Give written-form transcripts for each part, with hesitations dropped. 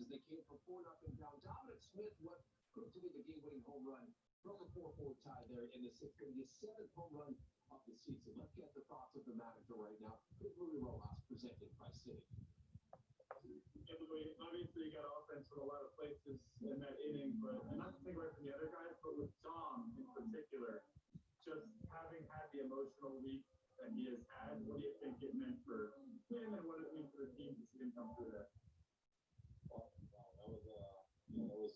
as they came from 4-0 down. Dominic Smith, what proved to be the game-winning home run, broke a 4-4 tie there in the sixth inning, his 7th home run of the season. Let's get the thoughts of the manager right now. Big Louis Rojas, presented by City. Obviously, you got offense from a lot of places in that inning, but and not to take away from the other guys, but with Dom in particular, just having had the emotional week that he has had, what do you think it meant for him, and what does it mean for the team to see him come through that? Well, that was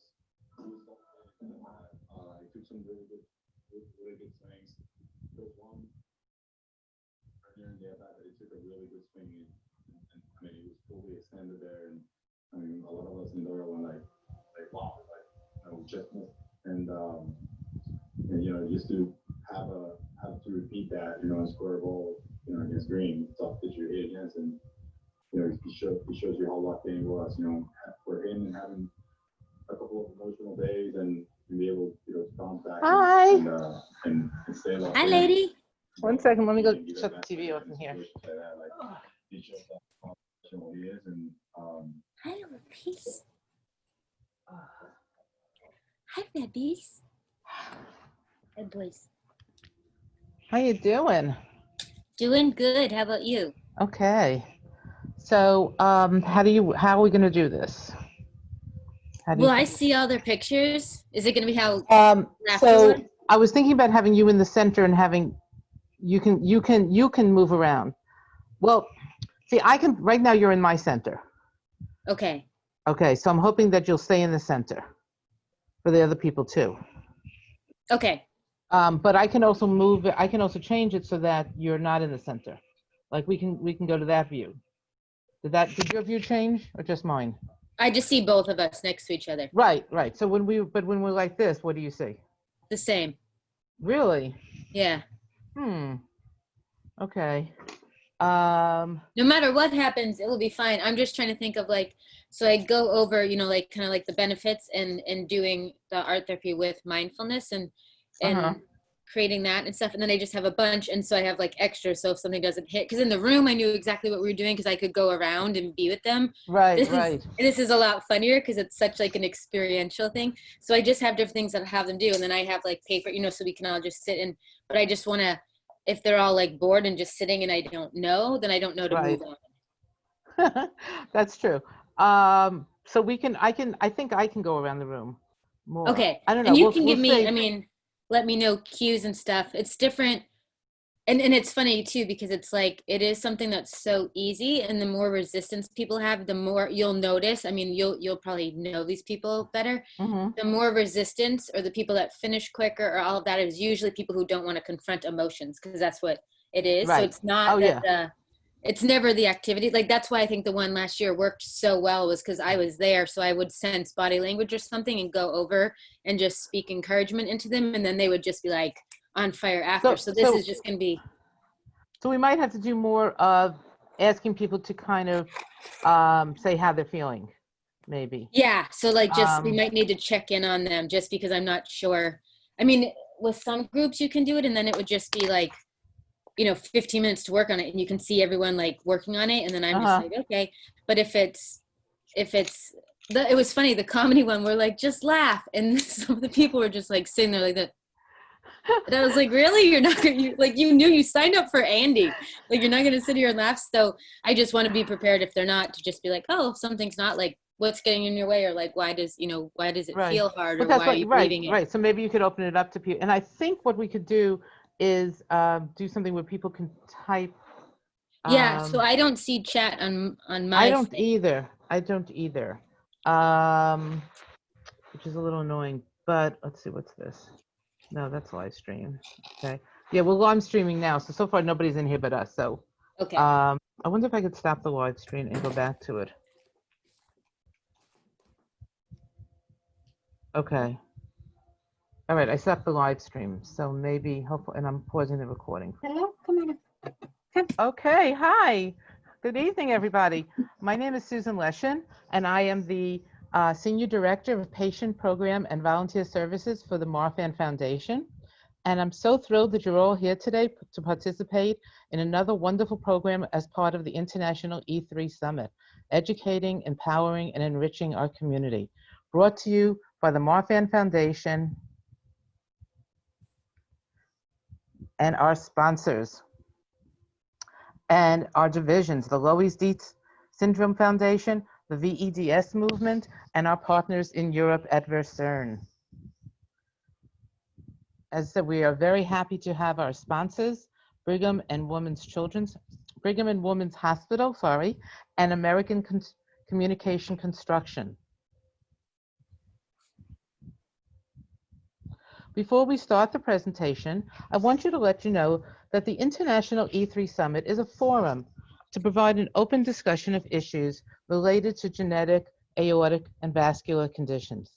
he took some really good swings. There was one earlier in the at-bat that he took a really good swing, and I mean, he was fully extended there, and I mean, a lot of us in there were like wow, just missed. And just to have to repeat that, and score a goal, against Green, tough pitcher to hit against, and he shows you how locked in he was, for him and having a couple of emotional days and be able, to bounce back. Hi. And stay locked Hi, in. lady. 1 second, let me go shut the TV off in here. He shows how professional he is, and Hi, little piece. Hi, babies. Hi, boys. How you doing? Doing good. How about you? Okay. So, how are we going to do this? Will I see all their pictures? Is it going to be how So afterward? I was thinking about having you in the center and having you can move around. Well, see, I can right now. You're in my center. Okay. Okay, so I'm hoping that you'll stay in the center for the other people too. Okay. But I can also move it. I can also change it so that you're not in the center. Like we can go to that view. Did your view change or just mine? I just see both of us next to each other. Right. So when we're like this, what do you see? The same. Really? Yeah. Okay. No matter what happens, it will be fine. I'm just trying to think of so I go over, kind of like the benefits and doing the art therapy with mindfulness and creating that and stuff. And then I just have a bunch. And so I have extras. So if something doesn't hit, because in the room, I knew exactly what we were doing because I could go around and be with them. Right. This is a lot funnier because it's such an experiential thing. So I just have different things that I have them do. And then I have paper, so we can all just sit in, but I just want to, if they're all bored and just sitting and I don't know, then I don't know to move on. That's true. So I think I can go around the room more. Okay. I don't know. And you can give me, let me know cues and stuff. It's different. And it's funny too, because it's it is something that's so easy, and the more resistance people have, the more you'll notice. I mean, you'll probably know these people better. Mm-hmm. The more resistance, or the people that finish quicker, or all of that, is usually people who don't want to confront emotions, because that's what it is. Right. So it's not it's never the activity. That's why I think the one last year worked so well, was because I was there. So I would sense body language or something and go over and just speak encouragement into them. And then they would just be on fire after. So this is just going to be. So we might have to do more of asking people to kind of say how they're feeling, maybe. Yeah. So we might need to check in on them, just because I'm not sure. I mean, with some groups you can do it, and then it would just be 15 minutes to work on it, and you can see everyone working on it. And then I'm just okay. But if it was funny, the comedy one, we're just laugh. And some of the people were just sitting there like that. And I was really? You're not going to, you knew you signed up for Andy. You're not going to sit here and laugh. So I just want to be prepared if they're not, to just be oh, something's not what's getting in your way, or why does it feel hard, or why are you breathing it? Right. So maybe you could open it up to people. And I think what we could do is do something where people can type. Yeah. So I don't see chat on my. I don't either. Which is a little annoying. But let's see, what's this? No, that's live stream. Okay. Yeah, well, I'm streaming now. So far, nobody's in here but us. So, okay. I wonder if I could stop the live stream and go back to it. Okay. All right, I stopped the live stream. So maybe, hopefully, and I'm pausing the recording. Hello, come on. Come. Okay, hi. Good evening, everybody. My name is Susan Leshin, and I am the Senior Director of Patient Program and Volunteer Services for the Marfan Foundation. And I'm so thrilled that you're all here today to participate in another wonderful program as part of the International E3 Summit, educating, empowering, and enriching our community. Brought to you by the Marfan Foundation and our sponsors and our divisions, the Loeys-Dietz Syndrome Foundation, the VEDS movement, and our partners in Europe at Versern. As I said, we are very happy to have our sponsors, Brigham and Women's Hospital, and American Communication Construction. Before we start the presentation, I want you to let you know that the International E3 Summit is a forum to provide an open discussion of issues related to genetic, aortic, and vascular conditions.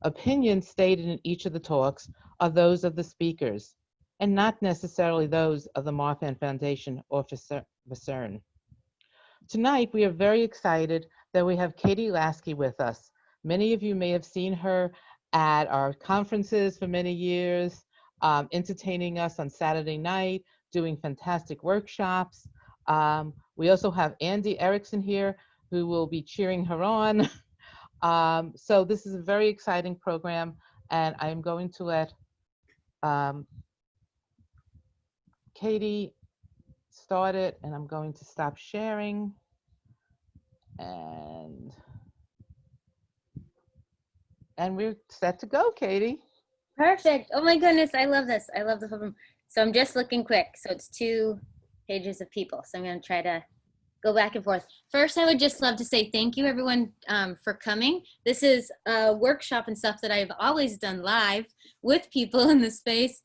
Opinions stated in each of the talks are those of the speakers, and not necessarily those of the Marfan Foundation or Versern. Tonight, we are very excited that we have Katie Lasky with us. Many of you may have seen her at our conferences for many years, entertaining us on Saturday night, doing fantastic workshops. We also have Andy Erickson here, who will be cheering her on. So this is a very exciting program, and I'm going to let Katie start it, and I'm going to stop sharing. And we're set to go, Katie. Perfect. Oh my goodness, I love this. I love the program. So I'm just looking quick. So it's 2 pages of people. So I'm going to try to go back and forth. First, I would just love to say thank you, everyone, for coming. This is a workshop and stuff that I've always done live with people in the space.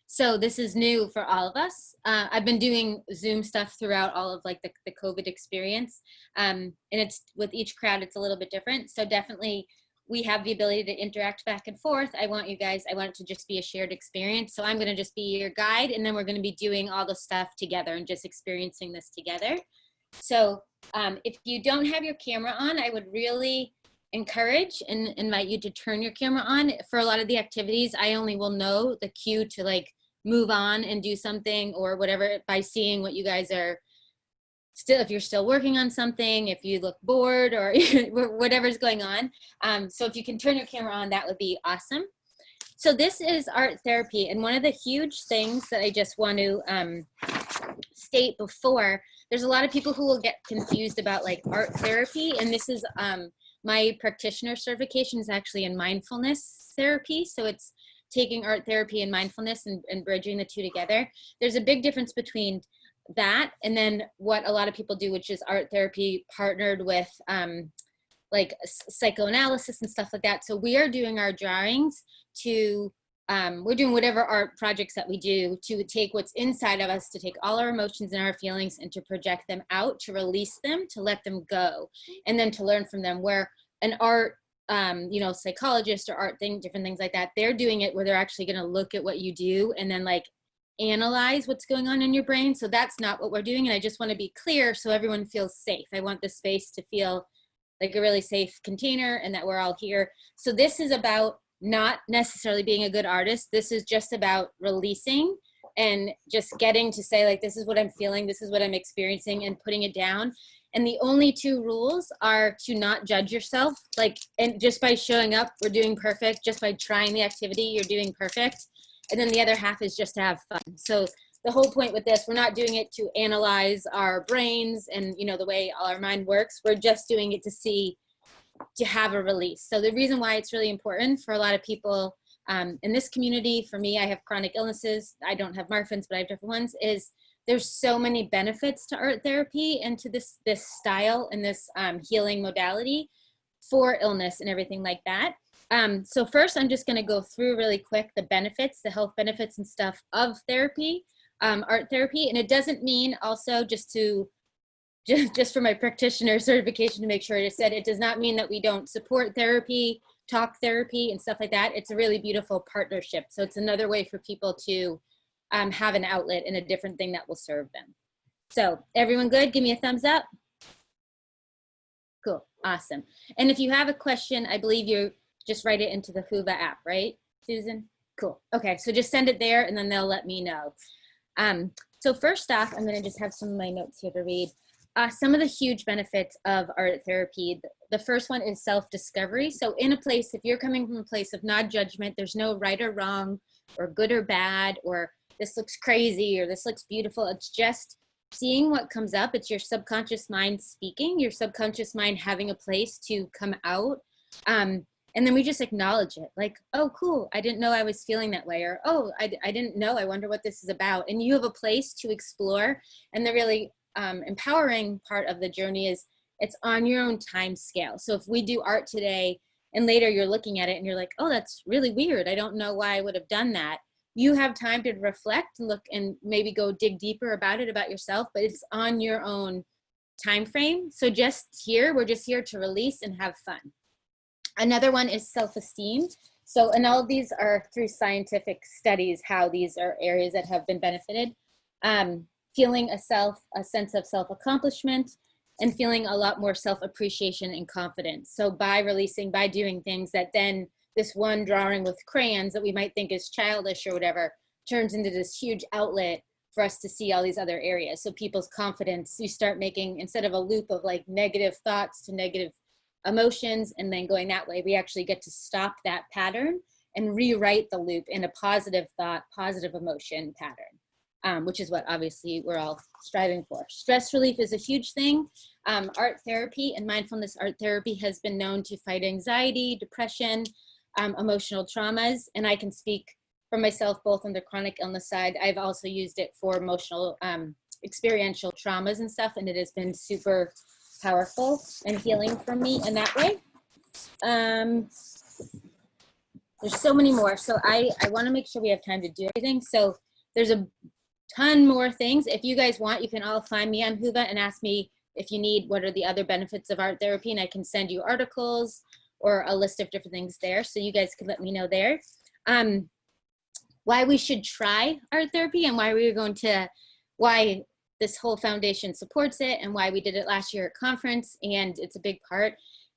So this is new for all of us. I've been doing Zoom stuff throughout all of like the COVID experience. And it's with each crowd, it's a little bit different. So definitely we have the ability to interact back and forth. I want it to just be a shared experience. So I'm gonna just be your guide, and then we're gonna be doing all the stuff together and just experiencing this together. So if you don't have your camera on, I would really encourage and invite you to turn your camera on. For a lot of the activities, I only will know the cue to like move on and do something or whatever by seeing what you guys are still, if you're still working on something, if you look bored or whatever's going on. So if you can turn your camera on, that would be awesome. So this is art therapy. And one of the huge things that I just want to state before, there's a lot of people who will get confused about like art therapy. And this is my practitioner certification is actually in mindfulness therapy. So it's taking art therapy and mindfulness and bridging the two together. There's a big difference between that and then what a lot of people do, which is art therapy partnered with like psychoanalysis and stuff like that. So we are doing our drawings to we're doing whatever art projects that we do to take what's inside of us, to take all our emotions and our feelings and to project them out, to release them, to let them go, and then to learn from them. Where an art you know, psychologist or art thing, different things like that, they're doing it where they're actually going to look at what you do and then like analyze what's going on in your brain. So that's not what we're doing. And I just want to be clear so everyone feels safe. I want the space to feel like a really safe container and that we're all here. So this is about not necessarily being a good artist. This is just about releasing and just getting to say like, this is what I'm feeling, this is what I'm experiencing, and putting it down. And the only 2 rules are to not judge yourself. Like, and just by showing up, we're doing perfect. Just by trying the activity, you're doing perfect. And then the other half is just to have fun. So the whole point with this, we're not doing it to analyze our brains and, you know, the way all our mind works. We're just doing it to have a release. So the reason why it's really important for a lot of people in this community, for me, I have chronic illnesses. I don't have Marfan's, but I have different ones, is there's so many benefits to art therapy and to this style and this healing modality for illness and everything like that. So first, I'm just going to go through really quick the benefits, the health benefits and stuff of therapy, art therapy. And it doesn't mean also just for my practitioner certification to make sure it is said, it does not mean that we don't support therapy, talk therapy and stuff like that. It's a really beautiful partnership. So it's another way for people to have an outlet and a different thing that will serve them. So everyone good? Give me a thumbs up. Cool, awesome. And if you have a question, I believe you just write it into the Whova app, right, Susan? Cool. Okay, so just send it there and then they'll let me know. So first off, I'm gonna just have some of my notes here to read. Some of the huge benefits of art therapy. The first one is self-discovery. So in a place, if you're coming from a place of not judgment, there's no right or wrong or good or bad, or this looks crazy or this looks beautiful. It's just seeing what comes up. It's your subconscious mind speaking, your subconscious mind having a place to come out. And then we just acknowledge it, like, oh, cool, I didn't know I was feeling that way, or oh, I didn't know, I wonder what this is about. And you have a place to explore. And the really empowering part of the journey is it's on your own time scale. So if we do art today and later you're looking at it and you're like, oh, that's really weird, I don't know why I would have done that. You have time to reflect and look and maybe go dig deeper about it, about yourself, but it's on your own time frame. So just here, we're just here to release and have fun. Another one is self-esteem. So, and all of these are through scientific studies, how these are areas that have been benefited. Feeling a sense of self-accomplishment, and feeling a lot more self-appreciation and confidence. So by releasing, by doing things that then this one drawing with crayons that we might think is childish or whatever, turns into this huge outlet for us to see all these other areas. So people's confidence, you start making, instead of a loop of like negative thoughts to negative emotions and then going that way, we actually get to stop that pattern and rewrite the loop in a positive thought, positive emotion pattern, which is what obviously we're all striving for. Stress relief is a huge thing. Art therapy and mindfulness art therapy has been known to fight anxiety, depression, emotional traumas, and I can speak for myself both on the chronic illness side. I've also used it for emotional experiential traumas and stuff, and it has been super powerful and healing for me in that way. There's so many more. So I want to make sure we have time to do everything. So there's a ton more things. If you guys want, you can all find me on Whova and ask me if you need what are the other benefits of art therapy, and I can send you articles or a list of different things there. So you guys can let me know there. Why we should try art therapy and why this whole foundation supports it and why we did it last year at conference, and it's a big part,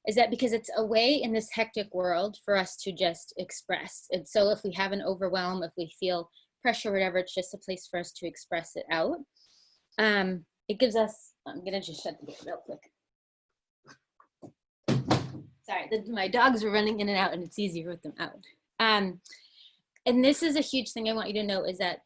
is that because it's a way in this hectic world for us to just express. And so if we have an overwhelm, if we feel pressure, whatever, it's just a place for us to express it out. It gives us, I'm gonna just shut the door real quick. Sorry, my dogs are running in and out and it's easier with them out. And this is a huge thing I want you to know, is that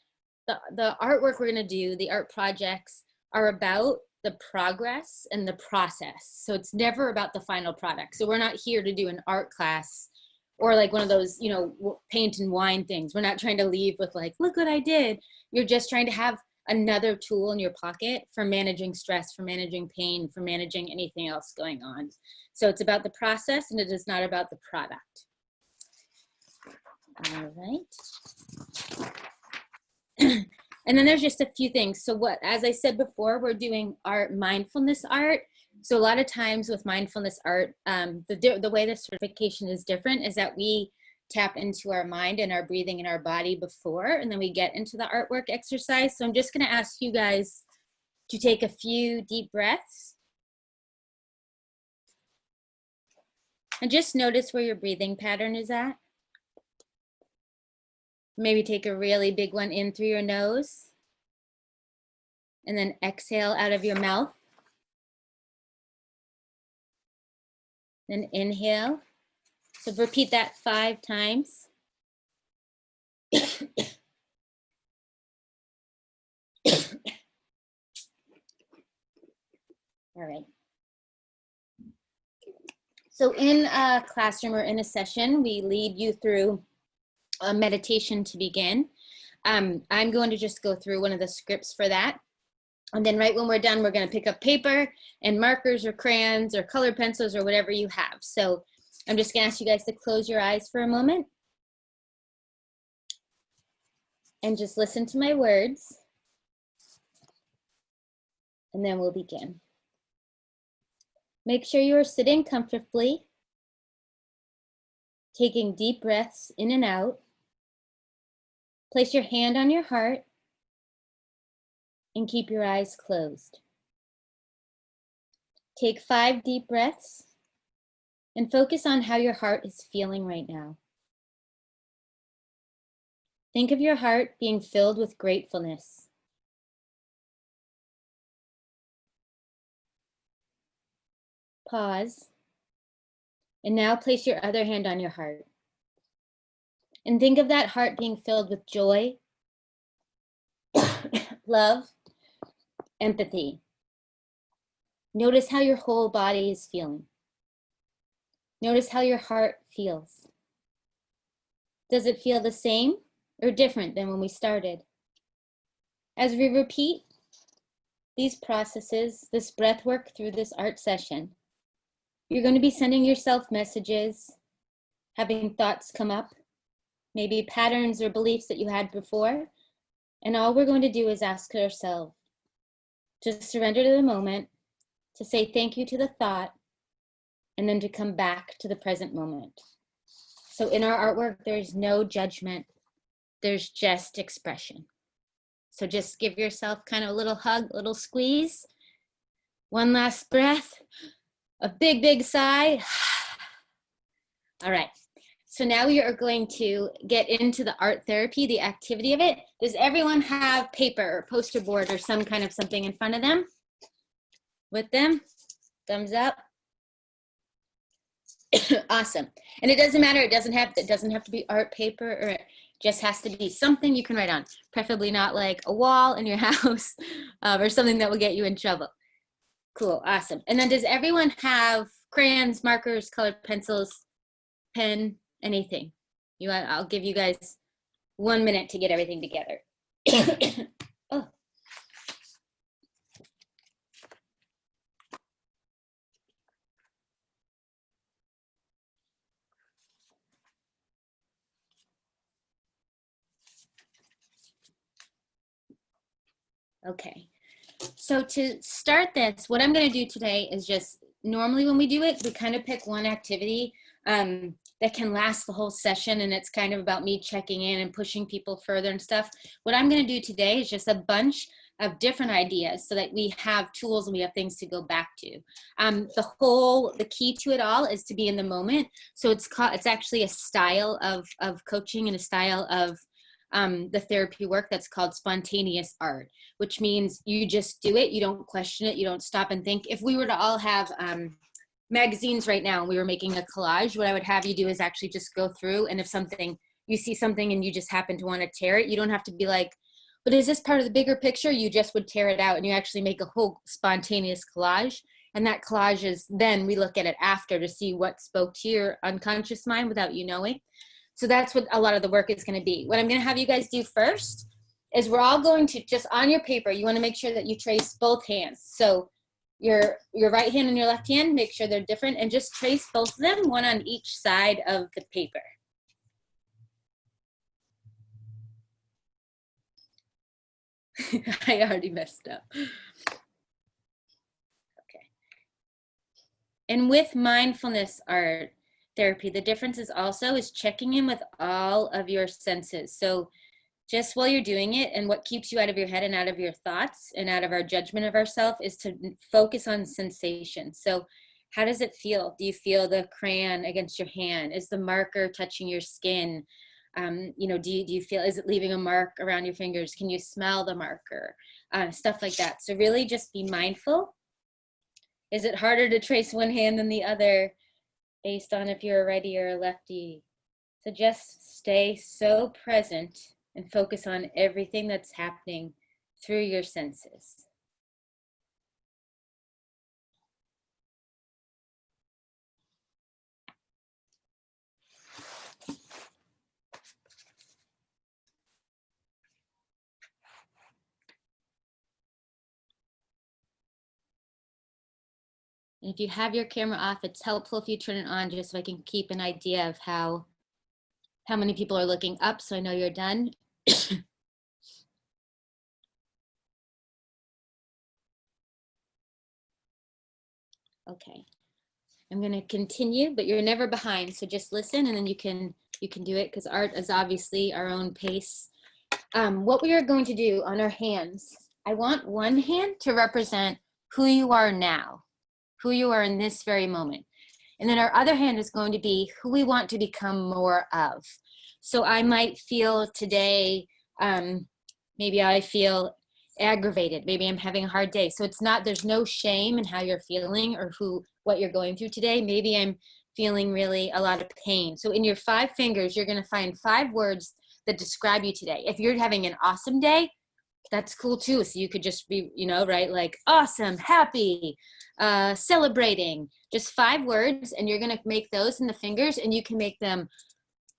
the artwork we're gonna do, the art projects, are about the progress and the process. So it's never about the final product. So we're not here to do an art class or like one of those, you know, paint and wine things. We're not trying to leave with like, look what I did. You're just trying to have another tool in your pocket for managing stress, for managing pain, for managing anything else going on. So it's about the process and it is not about the product. All right. And then there's just a few things. So what, as I said before, we're doing art, mindfulness art. So a lot of times with mindfulness art, the way the certification is different is that we tap into our mind and our breathing and our body before, and then we get into the artwork exercise. So I'm just gonna ask you guys to take a few deep breaths. And just notice where your breathing pattern is at. Maybe take a really big one in through your nose and then exhale out of your mouth. Then inhale. So repeat that 5 times. All right. So in a classroom or in a session, we lead you through a meditation to begin. I'm going to just go through one of the scripts for that. And then right when we're done, we're going to pick up paper and markers or crayons or colored pencils or whatever you have. So I'm just going to ask you guys to close your eyes for a moment and just listen to my words. And then we'll begin. Make sure you are sitting comfortably, taking deep breaths in and out. Place your hand on your heart and keep your eyes closed. Take 5 deep breaths and focus on how your heart is feeling right now. Think of your heart being filled with gratefulness. Pause. And now place your other hand on your heart. And think of that heart being filled with joy, love, empathy. Notice how your whole body is feeling. Notice how your heart feels. Does it feel the same or different than when we started? As we repeat these processes, this breath work through this art session, you're going to be sending yourself messages, having thoughts come up, maybe patterns or beliefs that you had before. And all we're going to do is ask ourselves to surrender to the moment, to say thank you to the thought, and then to come back to the present moment. So in our artwork, there's no judgment. There's just expression. So just give yourself kind of a little hug, a little squeeze. One last breath, a big, big sigh. All right. So now we are going to get into the art therapy, the activity of it. Does everyone have paper or poster board or some kind of something in front of them? With them? Thumbs up. Awesome. And it doesn't matter. It doesn't have to be art paper, or it just has to be something you can write on, preferably not like a wall in your house or something that will get you in trouble. Cool. Awesome. And then does everyone have crayons, markers, colored pencils, pen, anything? I'll give you guys 1 minute to get everything together. Oh. Okay, so to start this, what I'm going to do today is just, normally when we do it, we kind of pick one activity that can last the whole session, and it's kind of about me checking in and pushing people further and stuff. What I'm going to do today is just a bunch of different ideas so that we have tools and we have things to go back to. The key to it all is to be in the moment. So it's actually a style of coaching and a style of the therapy work that's called spontaneous art, which means you just do it. You don't question it. You don't stop and think. If we were to all have magazines right now and we were making a collage, what I would have you do is actually just go through, and if you see something and you just happen to want to tear it, you don't have to be like, but is this part of the bigger picture? You just would tear it out and you actually make a whole spontaneous collage. And that collage is, then we look at it after to see what spoke to your unconscious mind without you knowing. So that's what a lot of the work is going to be. What I'm going to have you guys do first is we're all going to, just on your paper, you want to make sure that you trace both hands. So your right hand and your left hand, make sure they're different, and just trace both of them, one on each side of the paper. I already messed up. Okay. And with mindfulness art therapy, the difference is checking in with all of your senses. So just while you're doing it, and what keeps you out of your head and out of your thoughts and out of our judgment of ourselves is to focus on sensation. So how does it feel? Do you feel the crayon against your hand? Is the marker touching your skin? Do you feel, is it leaving a mark around your fingers? Can you smell the marker? Stuff like that. So really just be mindful. Is it harder to trace one hand than the other based on if you're a righty or a lefty? So just stay so present and focus on everything that's happening through your senses. And if you have your camera off, it's helpful if you turn it on just so I can keep an idea of how many people are looking up, so I know you're done. Okay, I'm going to continue, but you're never behind, so just listen and then you can do it, because art is obviously our own pace. What we are going to do on our hands, I want one hand to represent who you are now, who you are in this very moment. And then our other hand is going to be who we want to become more of. So I might feel today, maybe I feel aggravated. Maybe I'm having a hard day. So it's not, there's no shame in how you're feeling or what you're going through today. Maybe I'm feeling really a lot of pain. So in your 5 fingers, you're going to find 5 words that describe you today. If you're having an awesome day, that's cool too. So you could just be, you know, right? Like awesome, happy, celebrating, just 5 words. And you're going to make those in the fingers, and you can make them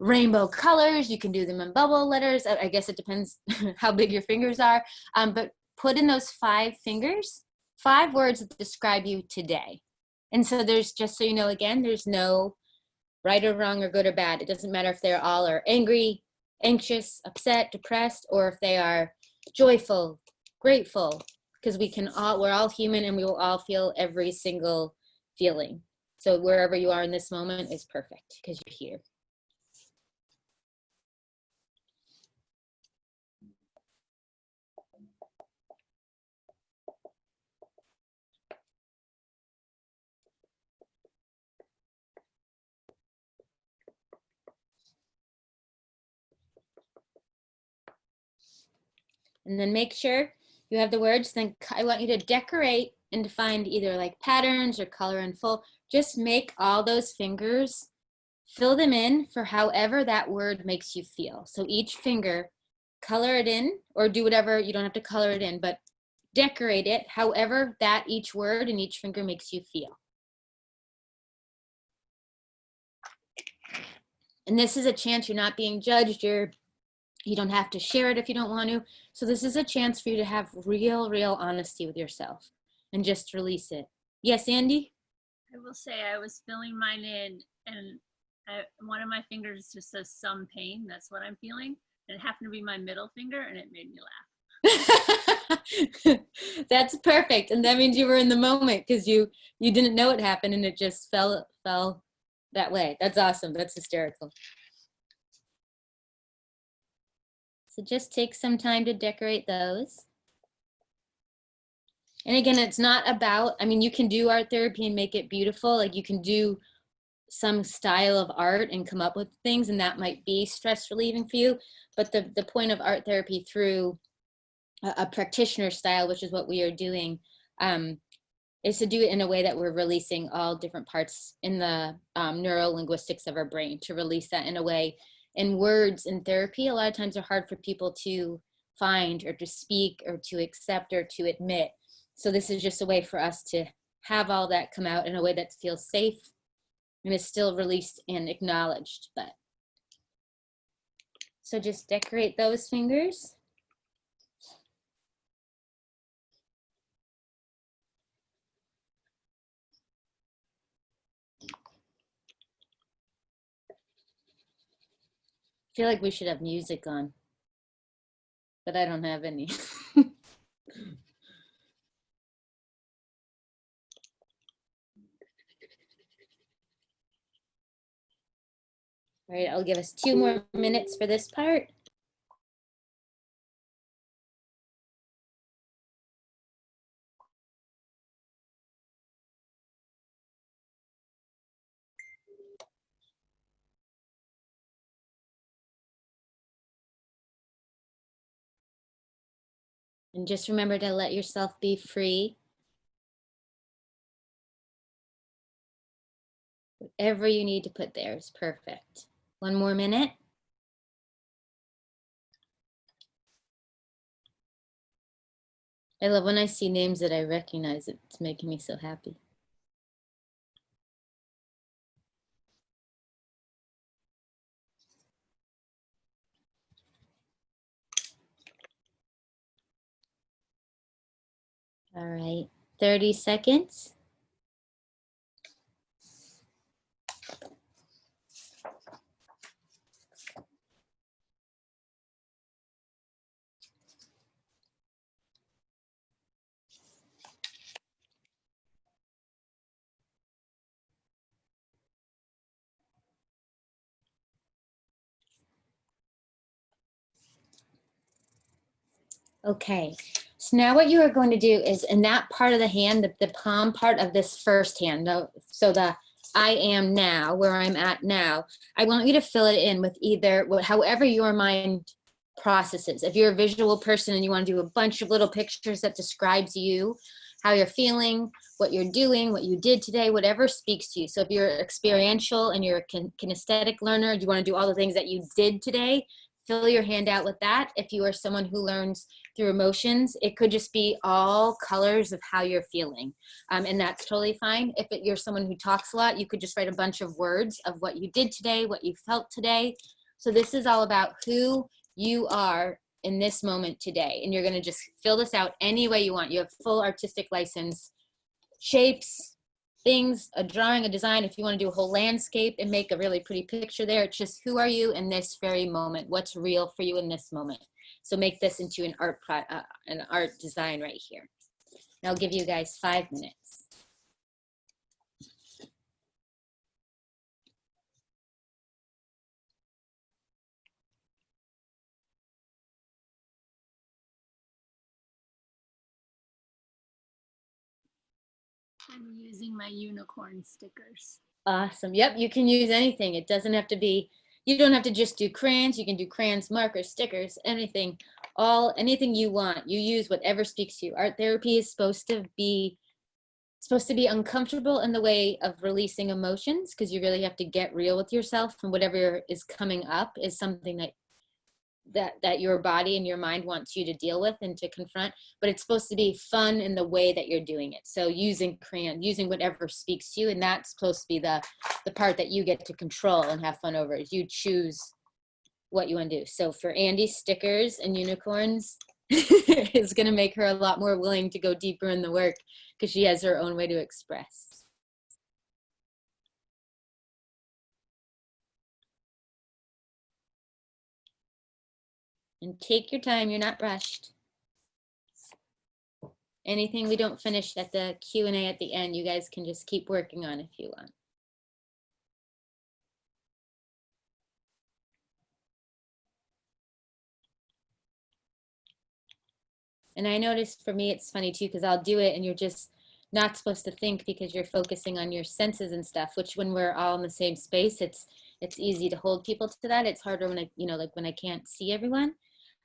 rainbow colors. You can do them in bubble letters. I guess it depends how big your fingers are. But put in those 5 fingers, 5 words that describe you today. And so there's, just so you know, again, there's no right or wrong or good or bad. It doesn't matter if they're all are angry, anxious, upset, depressed, or if they are joyful, grateful, because we're all human, and we will all feel every single feeling. So wherever you are in this moment is perfect because you're here. And then make sure you have the words. Then I want you to decorate and to find either like patterns or color in full. Just make all those fingers, fill them in for however that word makes you feel. So each finger, color it in, or do whatever, you don't have to color it in, but decorate it however that each word and each finger makes you feel. And this is a chance. You're not being judged. You don't have to share it if you don't want to. So this is a chance for you to have real honesty with yourself and just release it. Yes, Andy? I will say I was filling mine in, and one of my fingers just says some pain. That's what I'm feeling. And it happened to be my middle finger, and it made me laugh. That's perfect. And that means you were in the moment because you didn't know it happened, and it just fell that way. That's awesome. That's hysterical. So just take some time to decorate those. And again, it's not about, I mean, you can do art therapy and make it beautiful. Like you can do some style of art and come up with things, and that might be stress relieving for you. But the point of art therapy through a practitioner style, which is what we are doing, is to do it in a way that we're releasing all different parts in the neurolinguistics of our brain, to release that in a way. And words in therapy a lot of times are hard for people to find or to speak or to accept or to admit. So this is just a way for us to have all that come out in a way that feels safe and is still released and acknowledged. But so just decorate those fingers. I feel like we should have music on, but I don't have any. All right, I'll give us 2 more minutes for this part. And just remember to let yourself be free. Whatever you need to put there is perfect. 1 more minute. I love when I see names that I recognize. It's making me so happy. All right, 30 seconds. Okay, so now what you are going to do is in that part of the hand, the palm part of this first hand, so the I am now, where I'm at now, I want you to fill it in with either, however your mind processes. If you're a visual person and you want to do a bunch of little pictures that describes you, how you're feeling, what you're doing, what you did today, whatever speaks to you. So if you're experiential and you're a kinesthetic learner, you want to do all the things that you did today, fill your hand out with that. If you are someone who learns through emotions, it could just be all colors of how you're feeling. And that's totally fine. If you're someone who talks a lot, you could just write a bunch of words of what you did today, what you felt today. So this is all about who you are in this moment today. And you're going to just fill this out any way you want. You have full artistic license. Shapes, things, a drawing, a design. If you want to do a whole landscape and make a really pretty picture there, it's just who are you in this very moment? What's real for you in this moment? So make this into an art design right here. And I'll give you guys 5 minutes. I'm using my unicorn stickers. Awesome. Yep, you can use anything. It doesn't have to be, you don't have to just do crayons. You can do crayons, markers, stickers, anything, anything you want. You use whatever speaks to you. Art therapy is supposed to be uncomfortable in the way of releasing emotions, because you really have to get real with yourself, and whatever is coming up is something that your body and your mind wants you to deal with and to confront. But it's supposed to be fun in the way that you're doing it. So using crayon, using whatever speaks to you, and that's supposed to be the part that you get to control and have fun over, is you choose what you want to do. So for Andy, stickers and unicorns is going to make her a lot more willing to go deeper in the work, because she has her own way to express. And take your time, you're not rushed. Anything we don't finish at the Q&A at the end, you guys can just keep working on if you want. And I noticed for me, it's funny too, because I'll do it and you're just not supposed to think because you're focusing on your senses and stuff, which when we're all in the same space, it's easy to hold people to that. It's harder when like when I can't see everyone.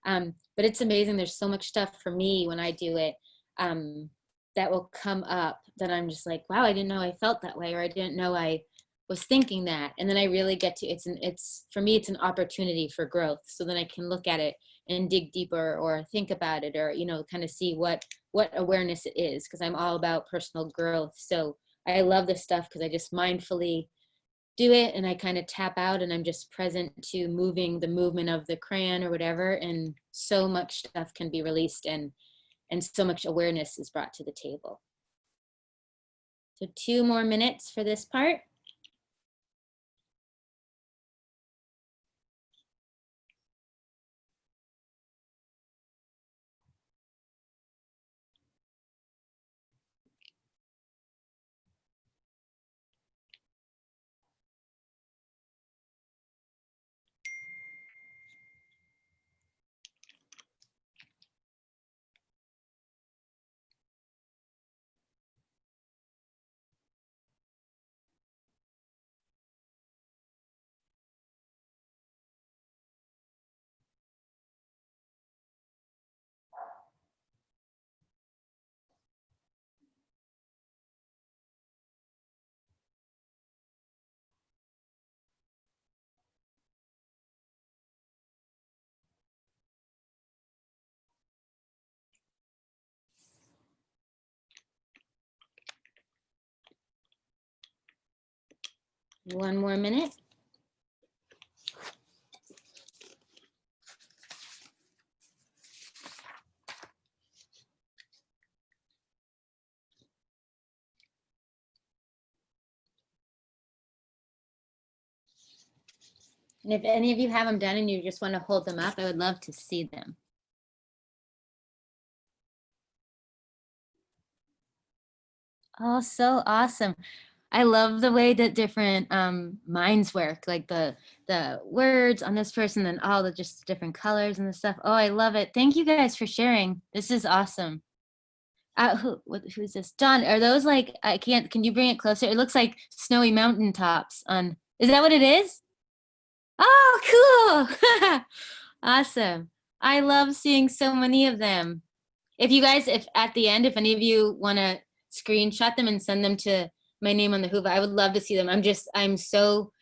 But it's amazing. There's so much stuff for me when I do it that will come up that I'm just like, wow, I didn't know I felt that way, or I didn't know I was thinking that. And then I really get to, for me, it's an opportunity for growth. So then I can look at it and dig deeper or think about it, or, kind of see what awareness it is, because I'm all about personal growth. So I love this stuff because I just mindfully do it and I kind of tap out and I'm just present to the movement of the crayon or whatever. And so much stuff can be released and so much awareness is brought to the table. So 2 more minutes for this part. One more minute. And if any of you have them done and you just want to hold them up, I would love to see them. Oh, so awesome. I love the way that different minds work, like the words on this person and all the just different colors and the stuff. Oh, I love it. Thank you guys for sharing. This is awesome. Who's this? John, are those like, can you bring it closer? It looks like snowy mountaintops on, is that what it is? Oh, cool. Awesome. I love seeing so many of them. If you guys, if at the end, if any of you want to screenshot them and send them to my name on the Hoover, I would love to see them. I'm so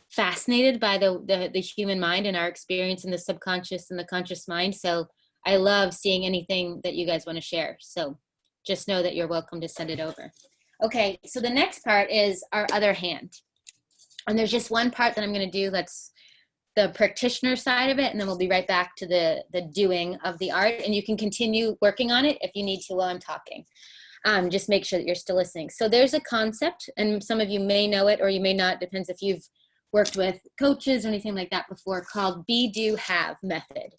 fascinated by the human mind and our experience in the subconscious and the conscious mind. So I love seeing anything that you guys want to share. So just know that you're welcome to send it over. Okay, so the next part is our other hand. And there's just one part that I'm going to do that's the practitioner side of it, and then we'll be right back to the doing of the art. And you can continue working on it if you need to while I'm talking. Just make sure that you're still listening. So there's a concept, and some of you may know it or you may not, depends if you've worked with coaches or anything like that before, called be, do, have method.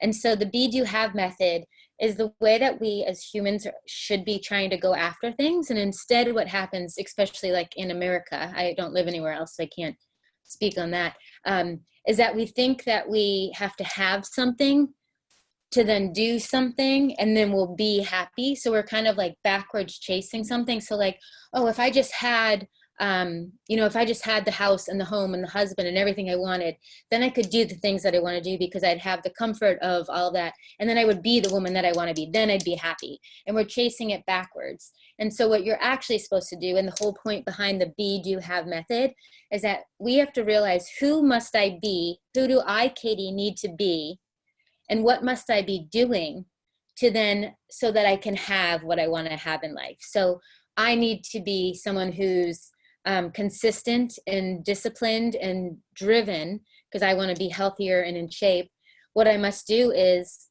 And so the be, do, have method is the way that we as humans should be trying to go after things. And instead what happens, especially like in America, I don't live anywhere else, so I can't speak on that, is that we think that we have to have something to then do something and then we'll be happy. So we're kind of like backwards chasing something. So like, oh, if I just had, if I just had the house and the home and the husband and everything I wanted, then I could do the things that I want to do because I'd have the comfort of all that. And then I would be the woman that I want to be. Then I'd be happy. And we're chasing it backwards. And so what you're actually supposed to do, and the whole point behind the be, do, have method, is that we have to realize, who must I be? Who do I, Katie, need to be? And what must I be doing to then, so that I can have what I want to have in life? So I need to be someone who's consistent and disciplined and driven because I want to be healthier and in shape. What I must do is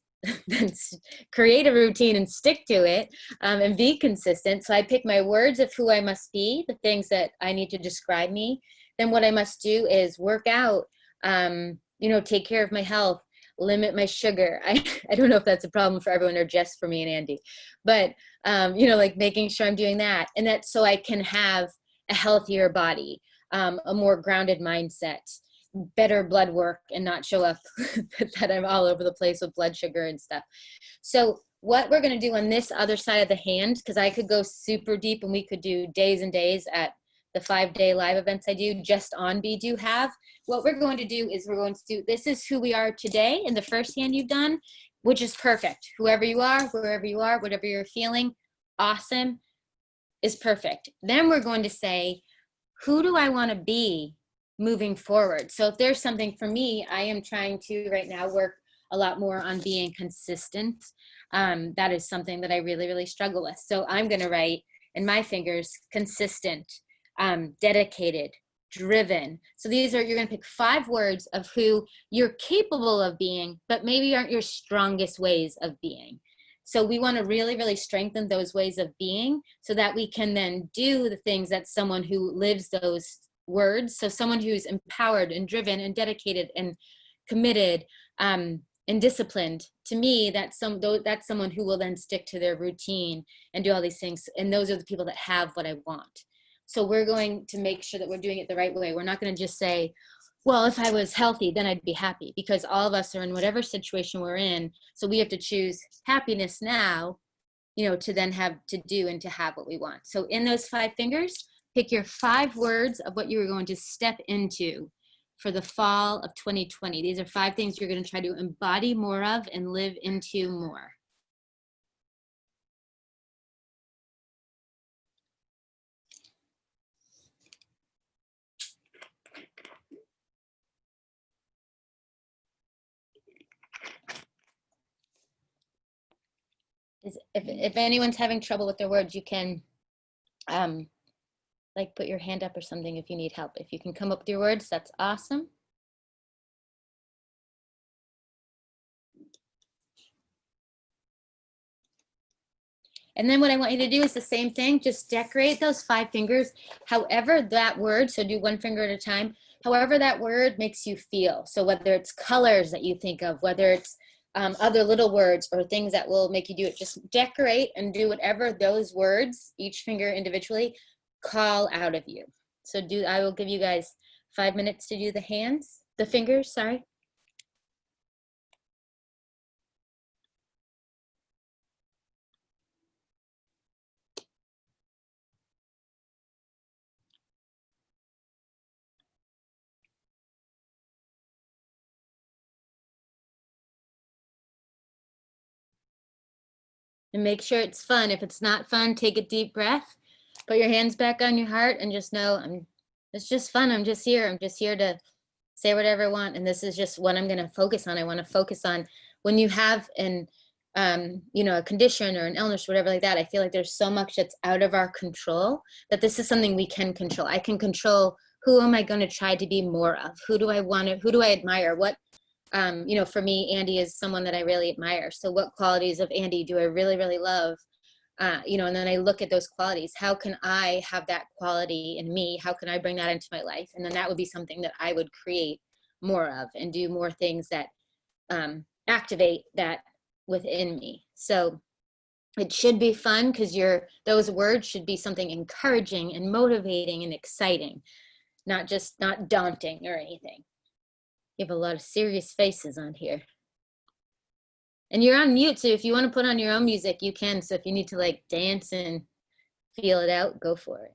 create a routine and stick to it and be consistent. So I pick my words of who I must be, the things that I need to describe me. Then what I must do is work out, take care of my health, limit my sugar. I don't know if that's a problem for everyone or just for me and Andy, but, like making sure I'm doing that. And that's so I can have a healthier body, a more grounded mindset, better blood work, and not show up that I'm all over the place with blood sugar and stuff. So what we're going to do on this other side of the hand, because I could go super deep and we could do days and days at the 5-day live events I do just on be, do, have. What we're going to do is we're going to do, this is who we are today in the first hand you've done, which is perfect. Whoever you are, wherever you are, whatever you're feeling, awesome, is perfect. Then we're going to say, who do I want to be moving forward? So if there's something for me, I am trying to right now work a lot more on being consistent. That is something that I really, really struggle with. So I'm going to write in my fingers, consistent, dedicated, driven. So these are, you're going to pick 5 words of who you're capable of being, but maybe aren't your strongest ways of being. So we want to really, really strengthen those ways of being so that we can then do the things that someone who lives those words. So someone who's empowered and driven and dedicated and committed and disciplined, to me, that's someone who will then stick to their routine and do all these things. And those are the people that have what I want. So we're going to make sure that we're doing it the right way. We're not going to just say, well, if I was healthy, then I'd be happy, because all of us are in whatever situation we're in. So we have to choose happiness now, to then have to do and to have what we want. So in those 5 fingers, pick your 5 words of what you are going to step into for the fall of 2020. These are 5 things you're going to try to embody more of and live into more. If anyone's having trouble with their words, you can like put your hand up or something if you need help. If you can come up with your words, that's awesome. And then what I want you to do is the same thing, just decorate those 5 fingers, however that word, so do 1 finger at a time, however that word makes you feel. So whether it's colors that you think of, whether it's other little words or things that will make you do it, just decorate and do whatever those words, each finger individually, call out of you. So I will give you guys 5 minutes to do the fingers, sorry. and make sure it's fun. If it's not fun, take a deep breath, put your hands back on your heart, and just know it's just fun. I'm just here. I'm just here to say whatever I want. And this is just what I'm going to focus on. I want to focus on when you have a condition or an illness, whatever like that. I feel like there's so much that's out of our control that this is something we can control. I can control who am I going to try to be more of? Who do I admire? What, for me, Andy is someone that I really admire. So what qualities of Andy do I really, really love? And then I look at those qualities. How can I have that quality in me? How can I bring that into my life? And then that would be something that I would create more of and do more things that activate that within me. So it should be fun because those words should be something encouraging and motivating and exciting, not daunting or anything. You have a lot of serious faces on here. And you're on mute, so if you want to put on your own music, you can. So if you need to like dance and feel it out, go for it.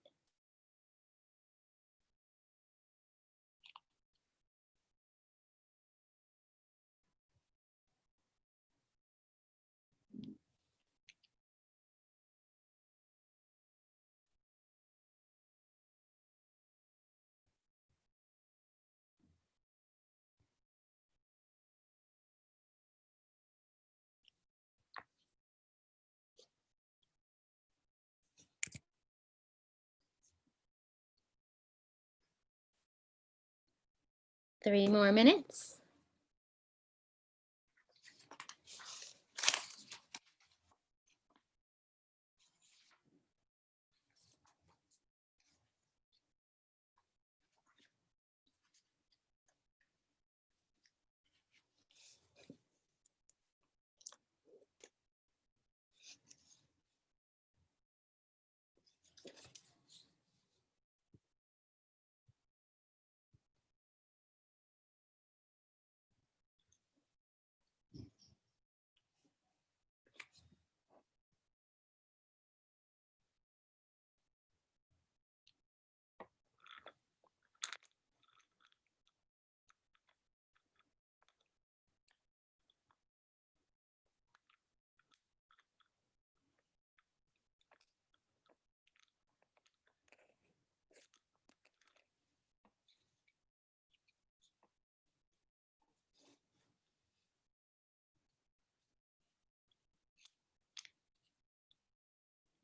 Three more minutes.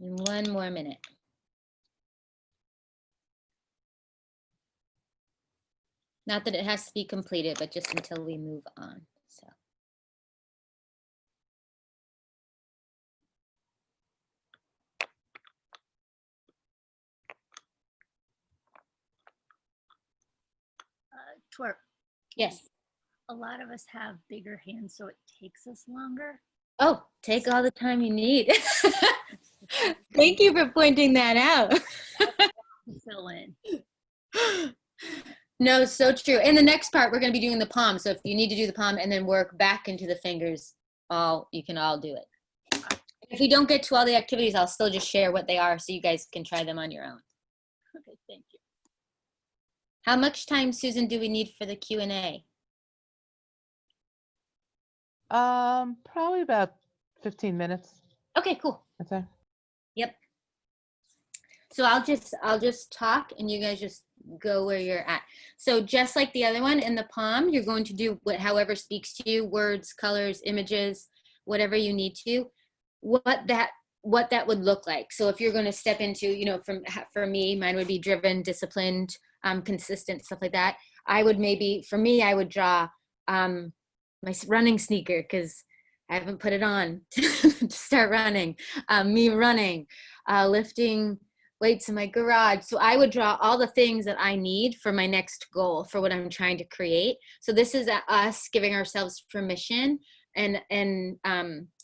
And one more minute. Not that it has to be completed, but just until we move on. So. Twerk. Yes. A lot of us have bigger hands, so it takes us longer. Oh, take all the time you need. Thank you for pointing that out. To fill in. No, so true. In the next part, we're going to be doing the palm. So if you need to do the palm and then work back into the fingers, you can all do it. If we don't get to all the activities, I'll still just share what they are so you guys can try them on your own. Okay, thank you. How much time, Susan, do we need for the Q&A? Probably about 15 minutes. Okay, cool. Okay. Yep. So I'll just talk and you guys just go where you're at. So just like the other one in the palm, you're going to do however speaks to you, words, colors, images, whatever you need to, what that would look like. So if you're going to step into, for me, mine would be driven, disciplined, consistent, stuff like that. I would draw my running sneaker because I haven't put it on to start running. Me running, lifting weights in my garage. So I would draw all the things that I need for my next goal, for what I'm trying to create. So this is us giving ourselves permission and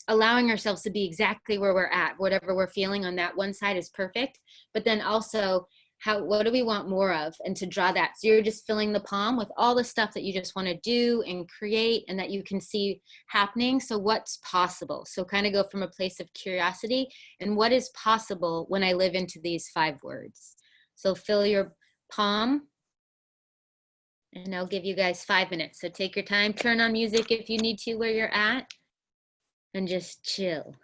allowing ourselves to be exactly where we're at. Whatever we're feeling on that one side is perfect. But then also, what do we want more of, and to draw that. So you're just filling the palm with all the stuff that you just want to do and create and that you can see happening. So what's possible? So kind of go from a place of curiosity and what is possible when I live into these 5 words. So fill your palm and I'll give you guys 5 minutes. So take your time, turn on music if you need to where you're at, and just chill.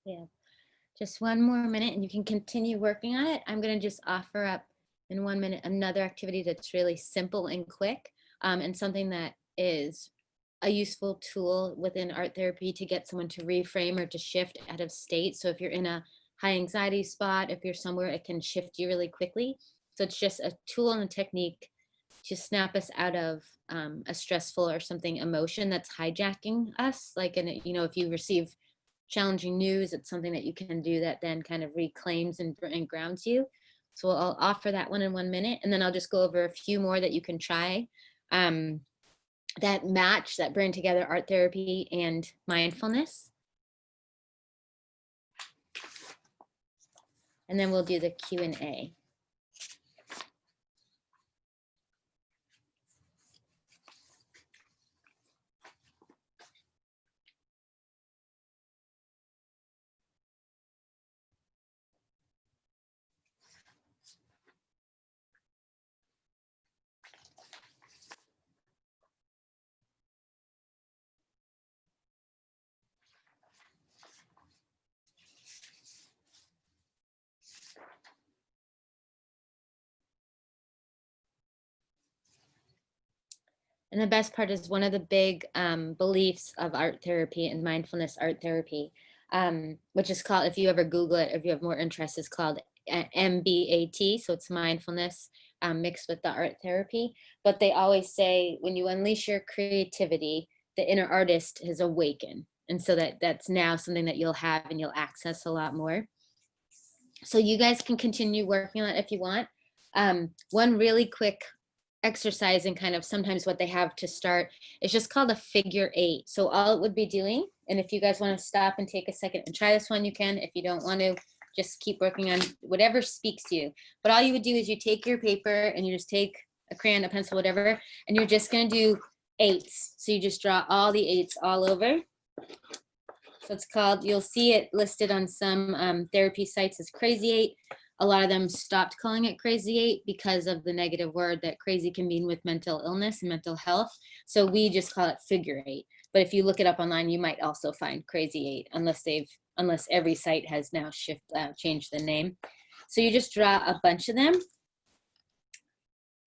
Yeah. Just one more minute and you can continue working on it. I'm going to just offer up in 1 minute another activity that's really simple and quick, and something that is a useful tool within art therapy to get someone to reframe or to shift out of state. So if you're in a high anxiety spot, if you're somewhere, it can shift you really quickly. So it's just a tool and a technique to snap us out of a stressful or something emotion that's hijacking us. Like, you know, if you receive challenging news, it's something that you can do that then kind of reclaims and grounds you. So I'll offer that one in 1 minute, and then I'll just go over a few more that you can try that match, that bring together art therapy and mindfulness. And then we'll do the Q&A. And the best part is one of the big beliefs of art therapy and mindfulness art therapy, which is called, if you ever Google it, if you have more interest, is called MBAT. So it's mindfulness mixed with the art therapy. But they always say when you unleash your creativity, the inner artist has awakened. And so that's now something that you'll have and you'll access a lot more. So you guys can continue working on it if you want. One really quick exercise and kind of sometimes what they have to start is just called a figure 8. So all it would be doing, and if you guys want to stop and take a second and try this one, you can. If you don't want to, just keep working on whatever speaks to you. But all you would do is you take your paper and you just take a crayon, a pencil, whatever, and you're just going to do 8s. So you just draw all the 8s all over. So it's called, you'll see it listed on some therapy sites as Crazy 8. A lot of them stopped calling it Crazy 8 because of the negative word that crazy can mean with mental illness and mental health. So we just call it figure 8. But if you look it up online, you might also find Crazy 8 unless every site has now changed the name. So you just draw a bunch of them.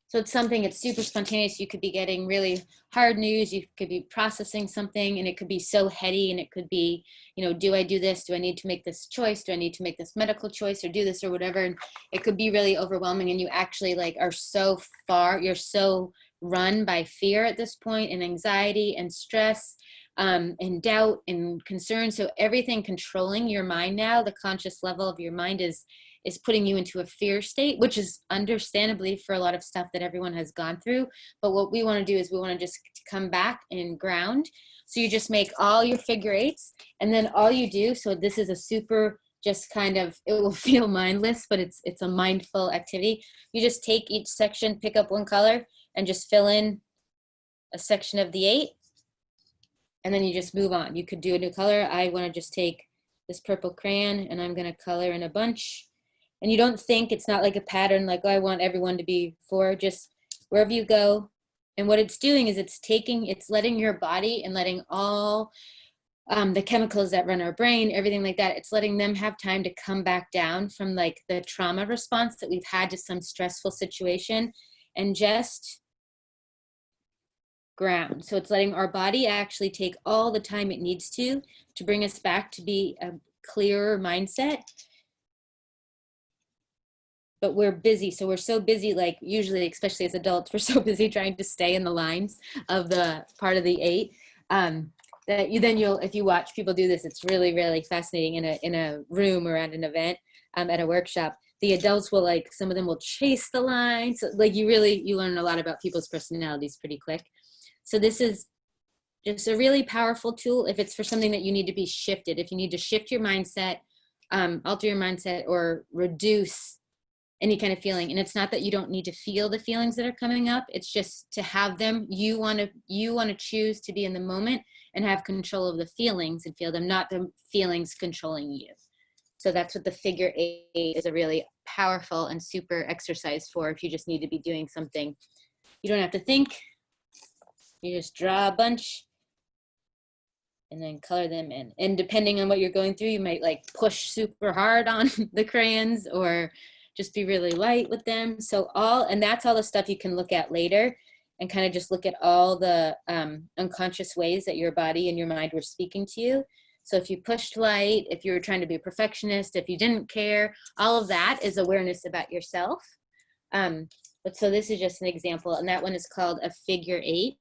So it's something, it's super spontaneous. You could be getting really hard news. You could be processing something and it could be so heady, and it could be, you know, do I do this? Do I need to make this choice? Do I need to make this medical choice or do this or whatever? And it could be really overwhelming, and you actually like are so far, you're so run by fear at this point, and anxiety and stress and doubt and concern. So everything controlling your mind now, the conscious level of your mind is putting you into a fear state, which is understandably for a lot of stuff that everyone has gone through. But what we want to do is we want to just come back and ground. So you just make all your figure 8s, and then all you do, so this is a super just kind of, it will feel mindless, but it's a mindful activity. You just take each section, pick up one color, and just fill in a section of the 8. And then you just move on. You could do a new color. I want to just take this purple crayon and I'm going to color in a bunch. And you don't think, it's not like a pattern, like, oh, I want everyone to be 4, just wherever you go. And what it's doing is it's letting your body and letting all the chemicals that run our brain, everything like that, it's letting them have time to come back down from like the trauma response that we've had to some stressful situation, and just ground. So it's letting our body actually take all the time it needs to bring us back to be a clearer mindset. But we're busy. So we're so busy, like usually, especially as adults, we're so busy trying to stay in the lines of the part of the 8 that if you watch people do this, it's really, really fascinating in a room or at an event, at a workshop. The adults will, like, some of them will chase the lines. So, like, you learn a lot about people's personalities pretty quick. So this is just a really powerful tool if it's for something that you need to be shifted. If you need to shift your mindset, alter your mindset, or reduce any kind of feeling. And it's not that you don't need to feel the feelings that are coming up. It's just to have them. You want to choose to be in the moment and have control of the feelings and feel them, not the feelings controlling you. So that's what the figure 8 is, a really powerful and super exercise for if you just need to be doing something. You don't have to think. You just draw a bunch. and then color them in. And depending on what you're going through, you might like push super hard on the crayons or just be really light with them. So and that's all the stuff you can look at later and kind of just look at all the unconscious ways that your body and your mind were speaking to you. So if you pushed light, if you were trying to be a perfectionist, if you didn't care, all of that is awareness about yourself. But so this is just an example, and that one is called a figure 8.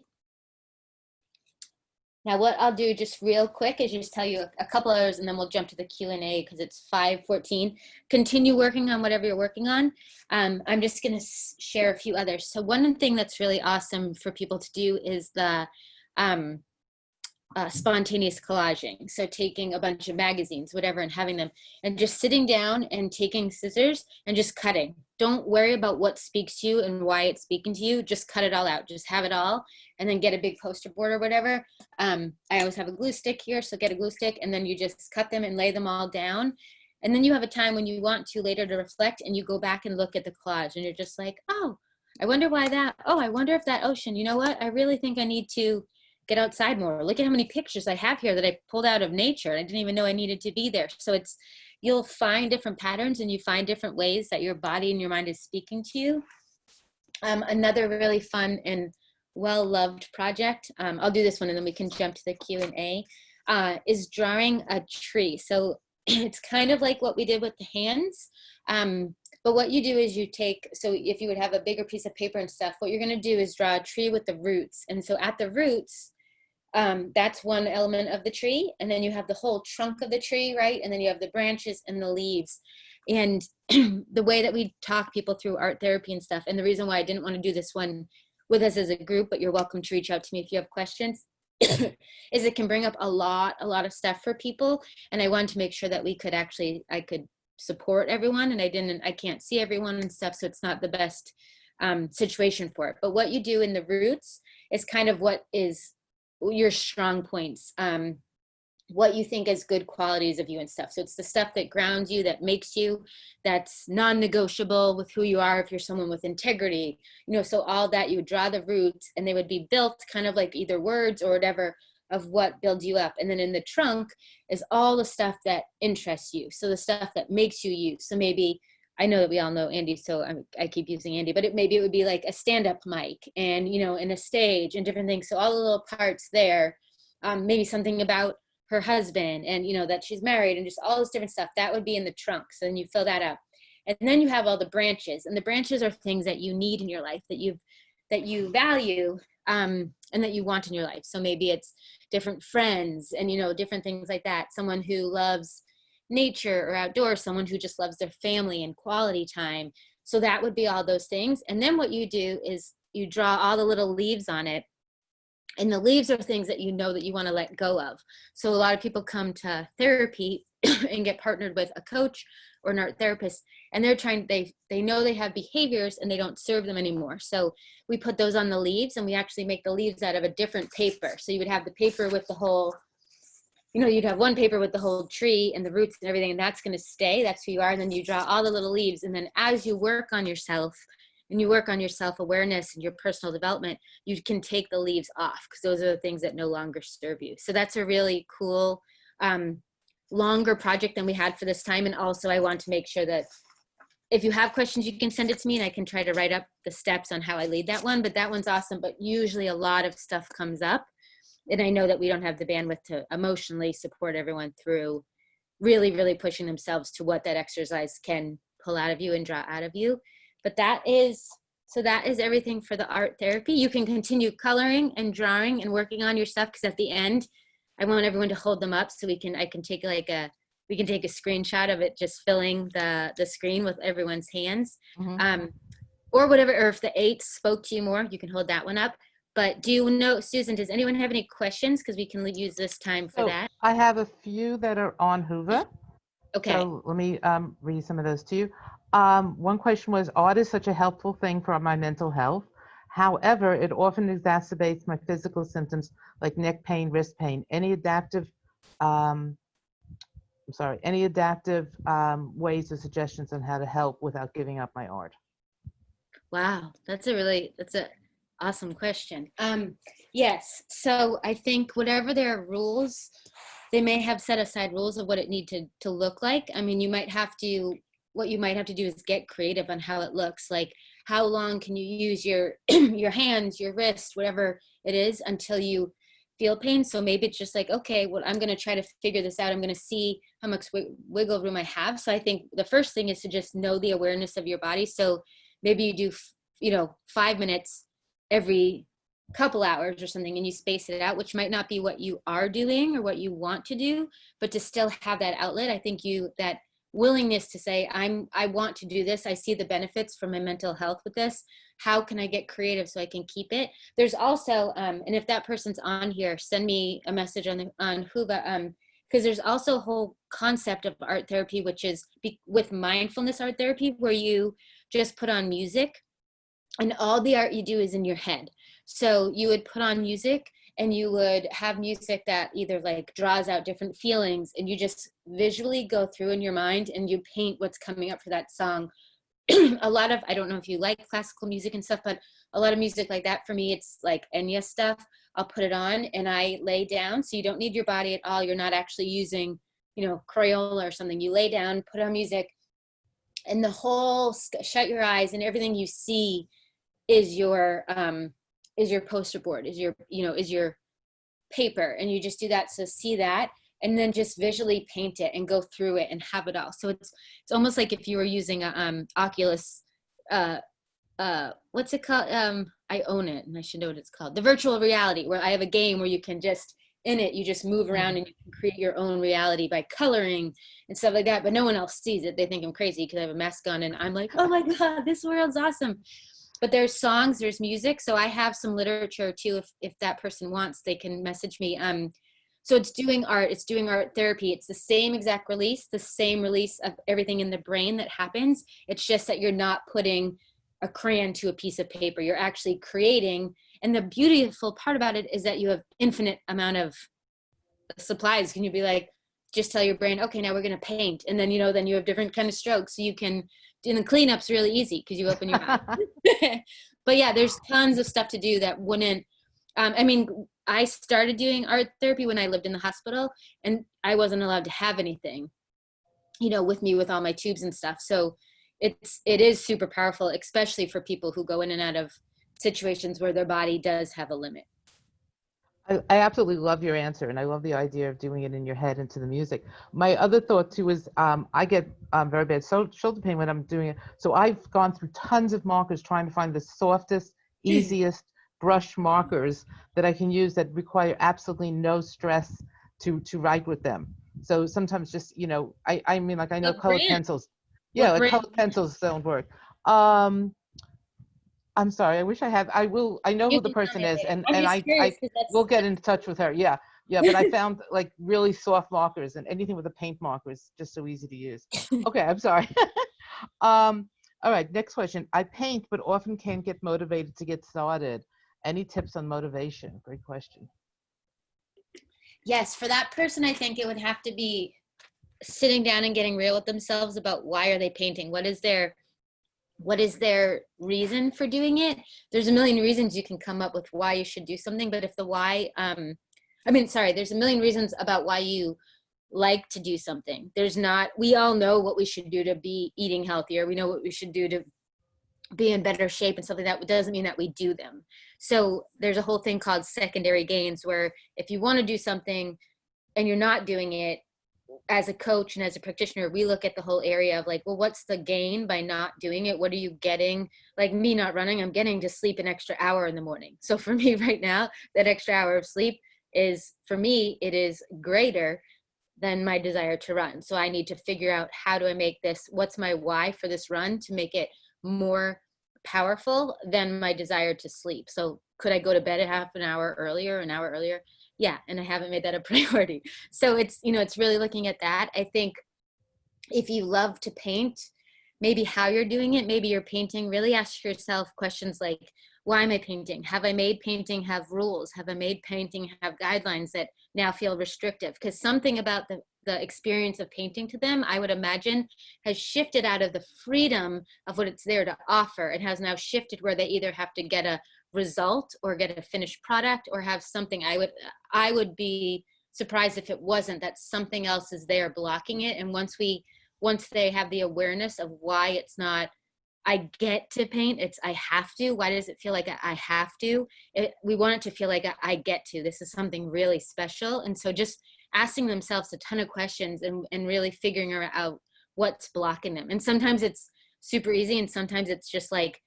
Now what I'll do just real quick is just tell you a couple others, and then we'll jump to the Q&A because it's 5:14. Continue working on whatever you're working on. I'm just going to share a few others. So one thing that's really awesome for people to do is the spontaneous collaging. So taking a bunch of magazines, whatever, and having them, and just sitting down and taking scissors and just cutting. Don't worry about what speaks to you and why it's speaking to you. Just cut it all out. Just have it all, and then get a big poster board or whatever. I always have a glue stick here, so get a glue stick, and then you just cut them and lay them all down. And then you have a time when you want to later to reflect, and you go back and look at the collage, and you're just like, oh, I wonder why that. Oh, I wonder if that ocean, you know what? I really think I need to get outside more. Look at how many pictures I have here that I pulled out of nature. I didn't even know I needed to be there. So you'll find different patterns, and you find different ways that your body and your mind is speaking to you. Another really fun and well-loved project, I'll do this one and then we can jump to the Q&A, is drawing a tree. So it's kind of like what we did with the hands. But what you do is you take, so if you would have a bigger piece of paper and stuff, what you're going to do is draw a tree with the roots. And so at the roots, that's one element of the tree. And then you have the whole trunk of the tree, right? And then you have the branches and the leaves. And the way that we talk people through art therapy and stuff, and the reason why I didn't want to do this one with us as a group, but you're welcome to reach out to me if you have questions, is it can bring up a lot of stuff for people. And I wanted to make sure that I could support everyone, and I can't see everyone and stuff, so it's not the best situation for it. But what you do in the roots is kind of what is your strong points, what you think is good qualities of you and stuff. So it's the stuff that grounds you, that makes you, that's non-negotiable with who you are, if you're someone with integrity, so all that. You would draw the roots, and they would be built kind of like either words or whatever of what builds you up. And then in the trunk is all the stuff that interests you. So the stuff that makes you you. So maybe, I know that we all know Andy, so I keep using Andy, but maybe it would be like a stand-up mic and, in a stage and different things. So all the little parts there, maybe something about her husband and, that she's married and just all this different stuff, that would be in the trunk. So then you fill that up. And then you have all the branches, and the branches are things that you need in your life, that you value, and that you want in your life. So maybe it's different friends and, different things like that. Someone who loves nature or outdoors, someone who just loves their family and quality time. So that would be all those things. And then what you do is you draw all the little leaves on it. And the leaves are things that you know that you want to let go of. So a lot of people come to therapy and get partnered with a coach or an art therapist, and they know they have behaviors and they don't serve them anymore. So we put those on the leaves, and we actually make the leaves out of a different paper. So you would have the paper with the whole, you'd have one paper with the whole tree and the roots and everything, and that's going to stay. That's who you are. And then you draw all the little leaves. And then as you work on yourself, and you work on your self-awareness and your personal development, you can take the leaves off, because those are the things that no longer serve you. So that's a really cool, longer project than we had for this time. And also I want to make sure that if you have questions, you can send it to me, and I can try to write up the steps on how I lead that one. But that one's awesome. But usually a lot of stuff comes up, and I know that we don't have the bandwidth to emotionally support everyone through really, really pushing themselves to what that exercise can pull out of you and draw out of you. But that is everything for the art therapy. You can continue coloring and drawing and working on your stuff, because at the end, I want everyone to hold them up so we can take a screenshot of it just filling the screen with everyone's hands. Mm-hmm. Or whatever, or if the 8 spoke to you more, you can hold that one up. But do you know, Susan, does anyone have any questions? Because we can use this time for that. I have a few that are on Hoover. Okay. So let me read some of those to you. One question was, art is such a helpful thing for my mental health. However, it often exacerbates my physical symptoms like neck pain, wrist pain. Any adaptive ways or suggestions on how to help without giving up my art? Wow, that's Awesome question. Yes. So I think whatever their rules, they may have set aside rules of what it need to look like. I mean, what you might have to do is get creative on how it looks. Like, how long can you use your your hands, your wrist, whatever it is, until you feel pain? So maybe it's just like, okay, well, I'm going to try to figure this out. I'm going to see how much wiggle room I have. So I think the first thing is to just know the awareness of your body. So maybe you do 5 minutes every couple hours or something, and you space it out, which might not be what you are doing or what you want to do, but to still have that outlet. I think that willingness to say, I want to do this. I see the benefits for my mental health with this. How can I get creative so I can keep it? There's also, and if that person's on here, send me a message on Huva, because there's also a whole concept of art therapy, which is with mindfulness art therapy, where you just put on music and all the art you do is in your head. So you would put on music and you would have music that either like draws out different feelings, and you just visually go through in your mind and you paint what's coming up for that song. A lot of, I don't know if you like classical music and stuff, but a lot of music like that for me, it's like Enya stuff. I'll put it on and I lay down. So you don't need your body at all. You're not actually using, Crayola or something. You lay down, put on music, and the whole, shut your eyes, and everything you see is your poster board, is your paper, and you just do that. So see that, and then just visually paint it and go through it and have it all. So it's almost like if you were using a Oculus, what's it called? I own it and I should know what it's called. The virtual reality, where I have a game where you can just, in it, you just move around and you can create your own reality by coloring and stuff like that. But no one else sees it. They think I'm crazy because I have a mask on and I'm like, oh my God, this world's awesome. But there's songs, there's music. So I have some literature too. If that person wants, they can message me. So it's doing art therapy. It's the same exact release, the same release of everything in the brain that happens. It's just that you're not putting a crayon to a piece of paper. You're actually creating. And the beautiful part about it is that you have infinite amount of supplies. Can you be like, just tell your brain, okay, now we're going to paint. And then, then you have different kind of strokes. So you can, and the cleanup's really easy because you open your mouth. But yeah, there's tons of stuff to do that wouldn't, I started doing art therapy when I lived in the hospital, and I wasn't allowed to have anything, with me, with all my tubes and stuff. So it is super powerful, especially for people who go in and out of situations where their body does have a limit. I absolutely love your answer, and I love the idea of doing it in your head into the music. My other thought too is I get very bad shoulder pain when I'm doing it. So I've gone through tons of markers trying to find the softest, easiest brush markers that I can use that require absolutely no stress to write with them. So sometimes just, I know colored pencils. Yeah, like colored pencils don't work. I'm sorry. I wish I had. I know who the person is, and I will get in touch with her. Yeah. But I found like really soft markers, and anything with a paint marker is just so easy to use. Okay, I'm sorry. All right. Next question. I paint, but often can't get motivated to get started. Any tips on motivation? Great question. Yes, for that person, I think it would have to be sitting down and getting real with themselves about why are they painting? What is their reason for doing it? There's a million reasons you can come up with why you should do something, but if the why, there's a million reasons about why you like to do something. We all know what we should do to be eating healthier. We know what we should do to be in better shape and something. That doesn't mean that we do them. So there's a whole thing called secondary gains, where if you want to do something and you're not doing it, as a coach and as a practitioner, we look at the whole area of like, well, what's the gain by not doing it? What are you getting? Like me not running, I'm getting to sleep an extra hour in the morning. So for me right now, that extra hour of sleep is, for me, it is greater than my desire to run. So I need to figure out, how do I make this, what's my why for this run to make it more powerful than my desire to sleep? So could I go to bed a half an hour earlier? Yeah, and I haven't made that a priority. So it's really looking at that. I think if you love to paint, maybe how you're doing it, maybe you're painting, really ask yourself questions like, why am I painting? Have I made painting have rules? Have I made painting have guidelines that now feel restrictive? Because something about the experience of painting to them, I would imagine, has shifted out of the freedom of what it's there to offer. It has now shifted where they either have to get a result or get a finished product or have something, I would be surprised if it wasn't, that something else is there blocking it. And once they have the awareness of why it's not I get to paint, it's I have to. Why does it feel like I have to? We want it to feel like I get to. This is something really special. And so just asking themselves a ton of questions and really figuring out what's blocking them. And sometimes it's super easy, and sometimes it's just like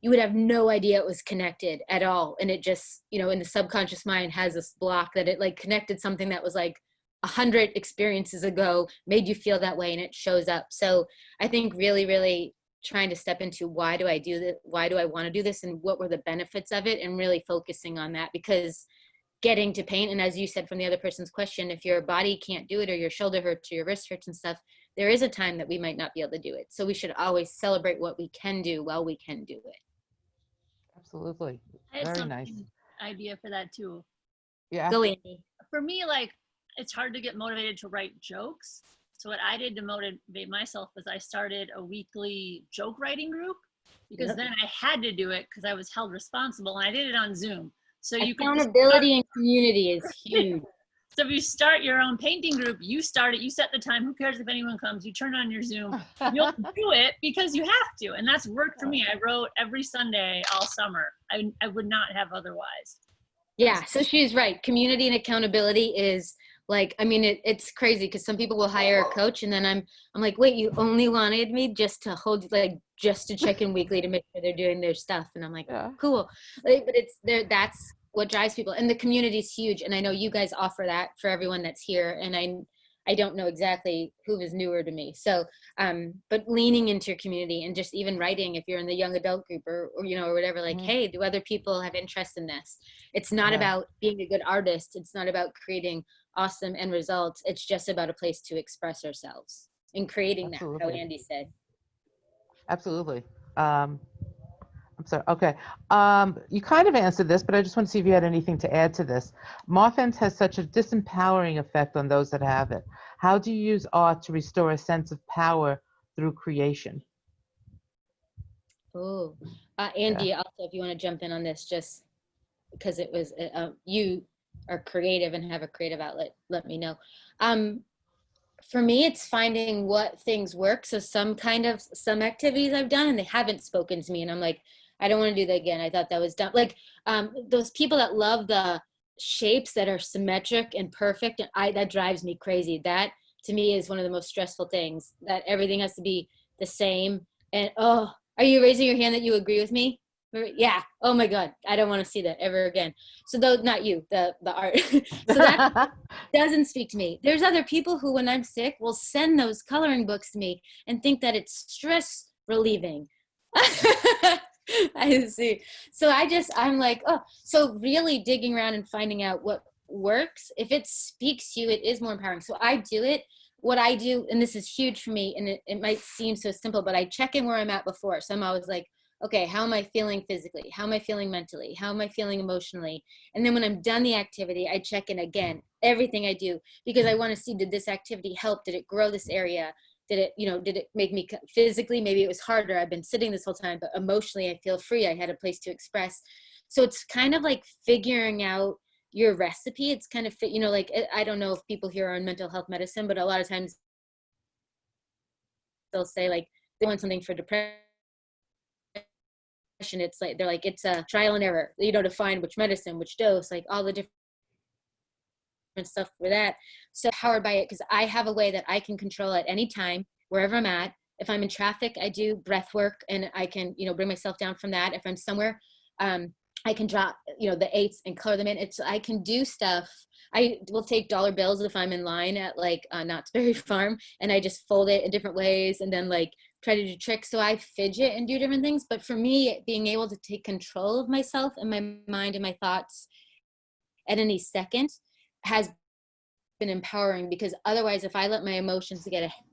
you would have no idea it was connected at all. And it just, in the subconscious mind has this block that it like connected something that was like 100 experiences ago, made you feel that way, and it shows up. So I think really, really trying to step into why do I do this? Why do I want to do this? And what were the benefits of it? And really focusing on that, because getting to paint, and as you said from the other person's question, if your body can't do it, or your shoulder hurts or your wrist hurts and stuff, there is a time that we might not be able to do it. So we should always celebrate what we can do while we can do it. Absolutely. I have Very some nice. idea for that too. Yeah. Go, Andy. For me, like, it's hard to get motivated to write jokes. So what I did to motivate myself was I started a weekly joke writing group, because then I had to do it because I was held responsible, and I did it on Zoom. So you can Accountability and community is huge. So if you start your own painting group, you start it, you set the time, who cares if anyone comes, you turn on your Zoom, you'll do it because you have to. And that's worked for me. I wrote every Sunday all summer. I would not have otherwise. Yeah, so she's right. Community and accountability is like, I mean, it's crazy because some people will hire a coach, and then I'm like, wait, you only wanted me just to hold, like, just to check in weekly to make sure they're doing their stuff. And I'm like, cool. Like, but it's there. That's what drives people. And the community is huge. And I know you guys offer that for everyone that's here. And I don't know exactly who is newer to me. So, but leaning into your community and just even writing, if you're in the young adult group or whatever, like, hey, do other people have interest in this? It's not about being a good artist. It's not about creating awesome end results. It's just about a place to express ourselves and creating that, how Andy said. Absolutely. I'm sorry. Okay. You kind of answered this, but I just want to see if you had anything to add to this. Moth-ends has such a disempowering effect on those that have it. How do you use art to restore a sense of power through creation? Oh, Andy, also, if you want to jump in on this, just because it was, you are creative and have a creative outlet, let me know. For me, it's finding what things work. So some activities I've done and they haven't spoken to me, and I'm like, I don't want to do that again. I thought that was dumb. Like, those people that love the shapes that are symmetric and perfect, and that drives me crazy. That to me is one of the most stressful things, that everything has to be the same. And are you raising your hand that you agree with me? Yeah. Oh my God. I don't want to see that ever again. So though, not you, the art. So that doesn't speak to me. There's other people who, when I'm sick, will send those coloring books to me and think that it's stress relieving. I see. So I'm like, so really digging around and finding out what works. If it speaks to you, it is more empowering. So I do it. What I do, and this is huge for me, and it might seem so simple, but I check in where I'm at before. So I'm always like, okay, how am I feeling physically? How am I feeling mentally? How am I feeling emotionally? And then when I'm done the activity, I check in again, everything I do, because I want to see, did this activity help? Did it grow this area? Did it make me physically, maybe it was harder. I've been sitting this whole time, but emotionally I feel free. I had a place to express. So it's kind of like figuring out your recipe. It's kind of, like, I don't know if people here are in mental health medicine, but a lot of times they'll say like they want something for depression. It's like, they're like, it's a trial and error, to find which medicine, which dose, like all the different stuff for that. So powered by it, because I have a way that I can control at any time, wherever I'm at. If I'm in traffic, I do breath work, and I can, bring myself down from that. If I'm somewhere, I can drop, the 8s and color them in. I can do stuff. I will take dollar bills if I'm in line at like Knott's Berry Farm, and I just fold it in different ways and then like try to do tricks. So I fidget and do different things. But for me, being able to take control of myself and my mind and my thoughts at any second has been empowering, because otherwise, if I let my emotions get ahead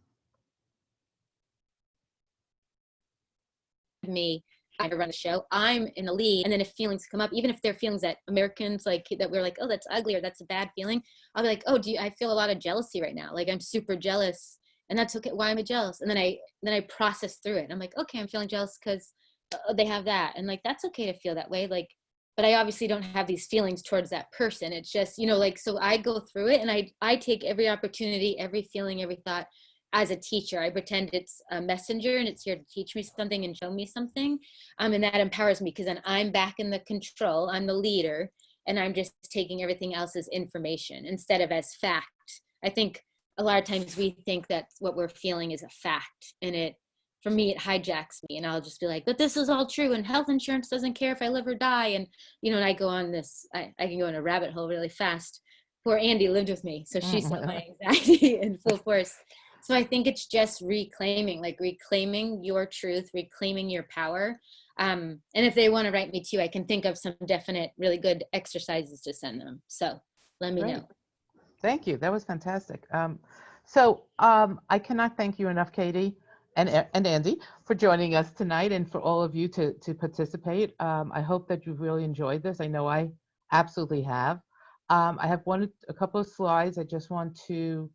of me, I run the show, I'm in the lead. And then if feelings come up, even if they're feelings that Americans like, that we're like, oh, that's ugly, or that's a bad feeling, I'll be like, oh, I feel a lot of jealousy right now. Like, I'm super jealous, and that's okay. Why am I jealous? And then I process through it. I'm like, okay, I'm feeling jealous because oh, they have that. And like, that's okay to feel that way. Like, but I obviously don't have these feelings towards that person. It's just, you know, like, so I go through it and I take every opportunity, every feeling, every thought as a teacher. I pretend it's a messenger and it's here to teach me something and show me something. And that empowers me because then I'm back in the control. I'm the leader and I'm just taking everything else as information instead of as fact. I think a lot of times we think that what we're feeling is a fact, and for me, it hijacks me, and I'll just be like, but this is all true, and health insurance doesn't care if I live or die. And, you know, and I go on this, I can go in a rabbit hole really fast. Poor Andy lived with me, so she saw my anxiety in full force. So I think it's just reclaiming your truth, reclaiming your power. And if they want to write me too, I can think of some definite, really good exercises to send them. So let me know. Thank you. That was fantastic. I cannot thank you enough, Katie and Andy, for joining us tonight, and for all of you to participate. I hope that you've really enjoyed this. I know I absolutely have. I have a couple of slides. I just want to.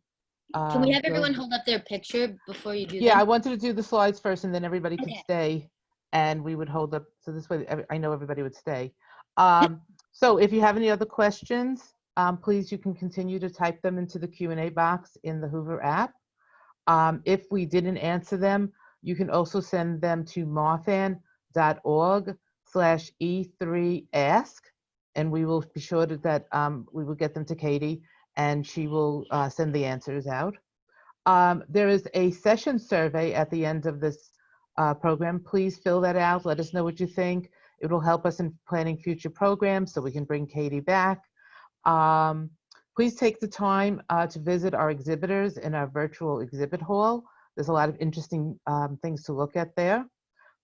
Can we have everyone hold up their picture before you do Yeah, them? I wanted to do the slides first, and then everybody could Okay. stay, and we would hold up. So this way, I know everybody would stay. So if you have any other questions, please, you can continue to type them into the Q&A box in the Hoover app. If we didn't answer them, you can also send them to marthan.org/E3ask, and we will be sure that we will get them to Katie, and she will send the answers out. There is a session survey at the end of this program. Please fill that out. Let us know what you think. It will help us in planning future programs so we can bring Katie back. Please take the time to visit our exhibitors in our virtual exhibit hall. There's a lot of interesting things to look at there.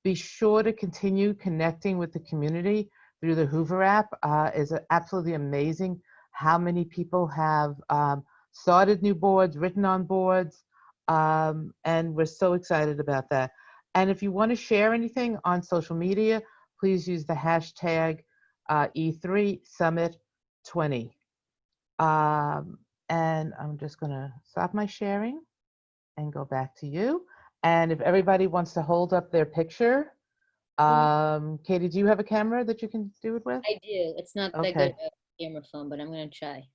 Be sure to continue connecting with the community through the Hoover app. It's absolutely amazing how many people have started new boards, written on boards, and we're so excited about that. And if you want to share anything on social media, please use the hashtag E3Summit20. And I'm just going to stop my sharing and go back to you. And if everybody wants to hold up their picture, Katie, do you have a camera that you can do it with? I do. It's not that Okay. good of a camera phone, but I'm going to try.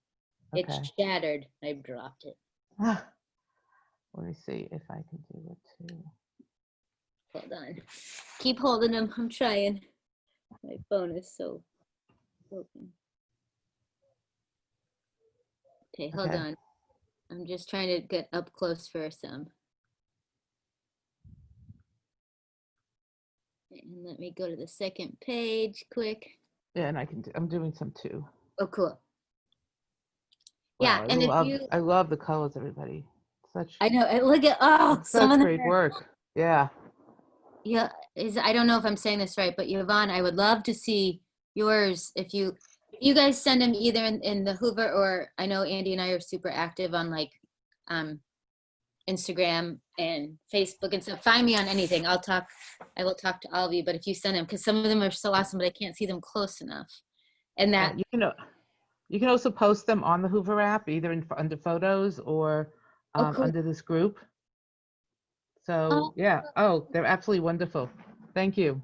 Okay. It's shattered. I dropped it. Let me see if I can do it too. Hold on. Keep holding them. I'm trying. My phone is so broken. Okay, hold on. I'm just trying to get up close for some. And let me go to the second page quick. Yeah, and I'm doing some too. Oh, cool. Wow, Yeah, and I love the colors, everybody. I know, look at, some such of them great work. Yeah. Yeah, I don't know if I'm saying this right, but Yvonne, I would love to see yours if you guys send them either in the Hoover, or I know Andy and I are super active on like Instagram and Facebook and stuff. Find me on anything. I will talk to all of you, but if you send them, because some of them are so awesome, but I can't see them close enough. And that you can also post them on the Hoover app, either under photos or cool. under this group. So yeah, they're absolutely wonderful. Thank you.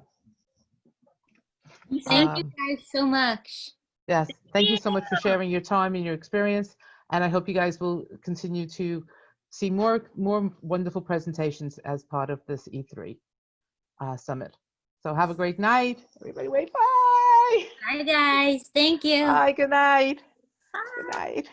Thank you guys so much. Yes, thank you so much for sharing your time and your experience, and I hope you guys will continue to see more wonderful presentations as part of this E3 summit. So have a great night. Everybody wave bye. Bye guys. Thank you. Bye, good night. Bye. Good night.